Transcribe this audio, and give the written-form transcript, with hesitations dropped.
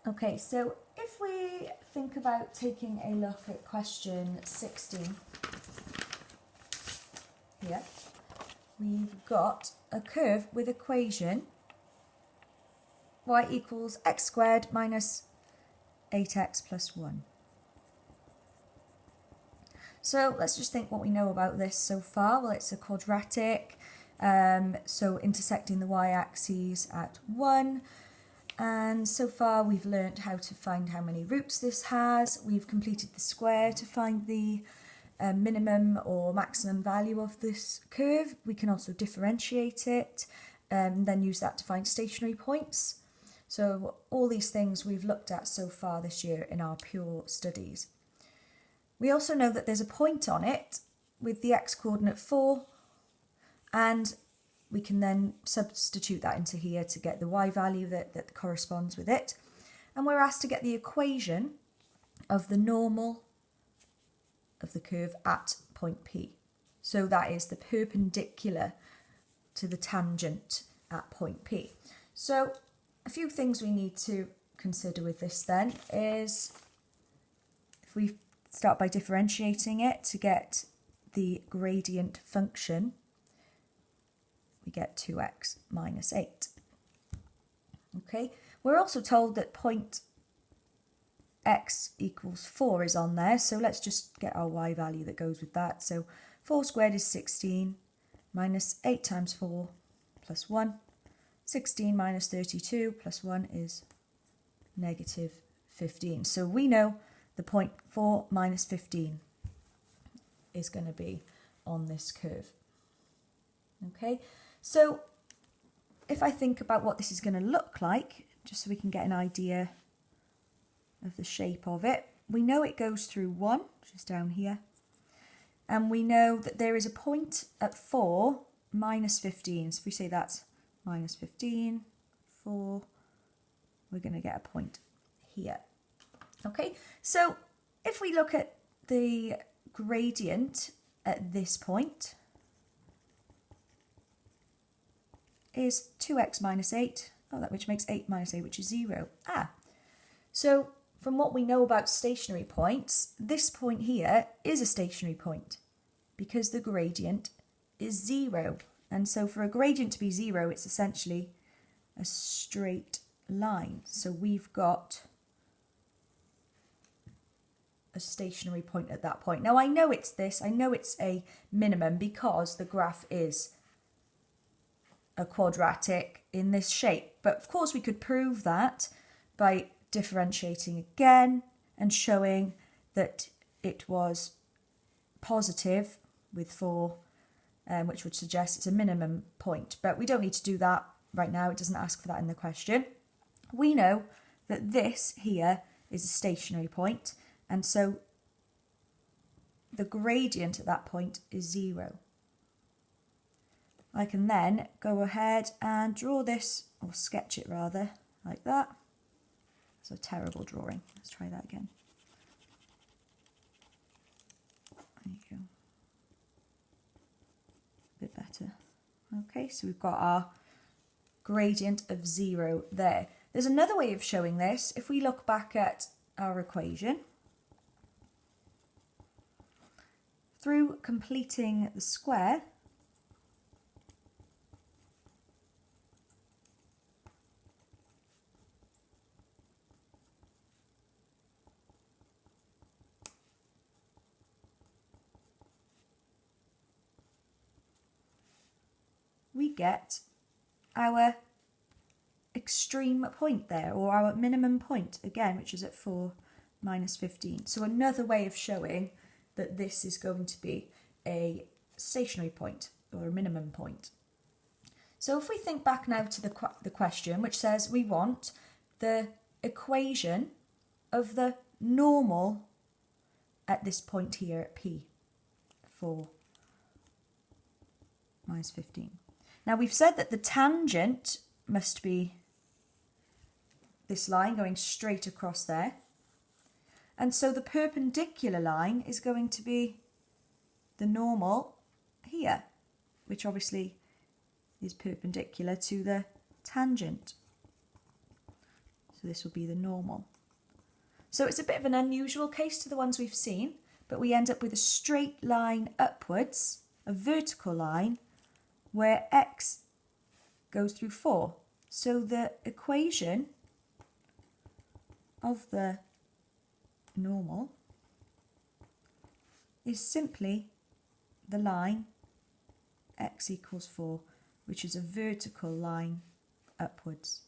Okay, so if we think about taking a look at question 16 here, we've got a curve with equation y equals x squared minus 8x plus 1. So let's just think what we know about this so far. Well, it's a quadratic, so intersecting the y-axis at 1. And so far we've learnt how to find how many roots this has. We've completed the square to find the minimum or maximum value of this curve. We can also differentiate it and then use that to find stationary points. So all these things we've looked at so far this year in our pure studies. We also know that there's a point on it with the x-coordinate 4, and we can then substitute that into here to get the y value that corresponds with it. And we're asked to get the equation of the normal of the curve at point P. So that is the perpendicular to the tangent at point P. So a few things we need to consider with this then is, if we start by differentiating it to get the gradient function, we get 2x minus 8. Okay, we're also told that point x equals 4 is on there, so let's just get our y value that goes with that. So 4 squared is 16, minus 8 times 4 plus 1. 16 minus 32 plus 1 is negative 15. So we know the point 4 minus 15 is going to be on this curve. Okay, so if I think about what this is going to look like, just so we can get an idea of the shape of it, we know it goes through 1, which is down here, and we know that there is a point at 4 minus 15. So if we say that's minus 15, 4, we're going to get a point here. Okay, so if we look at the gradient at this point, is 2x minus 8, which makes 8 minus 8, which is 0. So from what we know about stationary points, this point here is a stationary point because the gradient is 0. And so for a gradient to be 0, it's essentially a straight line. So we've got a stationary point at that point. Now I know it's this, I know it's a minimum because the graph is a quadratic in this shape. But of course we could prove that by differentiating again and showing that it was positive with 4, which would suggest it's a minimum point. But we don't need to do that right now. It doesn't ask for that in the question. We know that this here is a stationary point, and so the gradient at that point is 0. I can then go ahead and draw this, or sketch it rather, like that. It's a terrible drawing. Let's try that again. There you go. A bit better. Okay, so we've got our gradient of 0 there. There's another way of showing this. If we look back at our equation, through completing the square, we get our extreme point there, or our minimum point again, which is at 4 minus 15. So another way of showing that this is going to be a stationary point or a minimum point. So if we think back now to the question, which says we want the equation of the normal at this point here at P, 4 minus 15. Now we've said that the tangent must be this line going straight across there. And so the perpendicular line is going to be the normal here, which obviously is perpendicular to the tangent. So this will be the normal. So it's a bit of an unusual case to the ones we've seen, but we end up with a straight line upwards, a vertical line, where x goes through 4. So the equation of the normal is simply the line x equals 4, which is a vertical line upwards.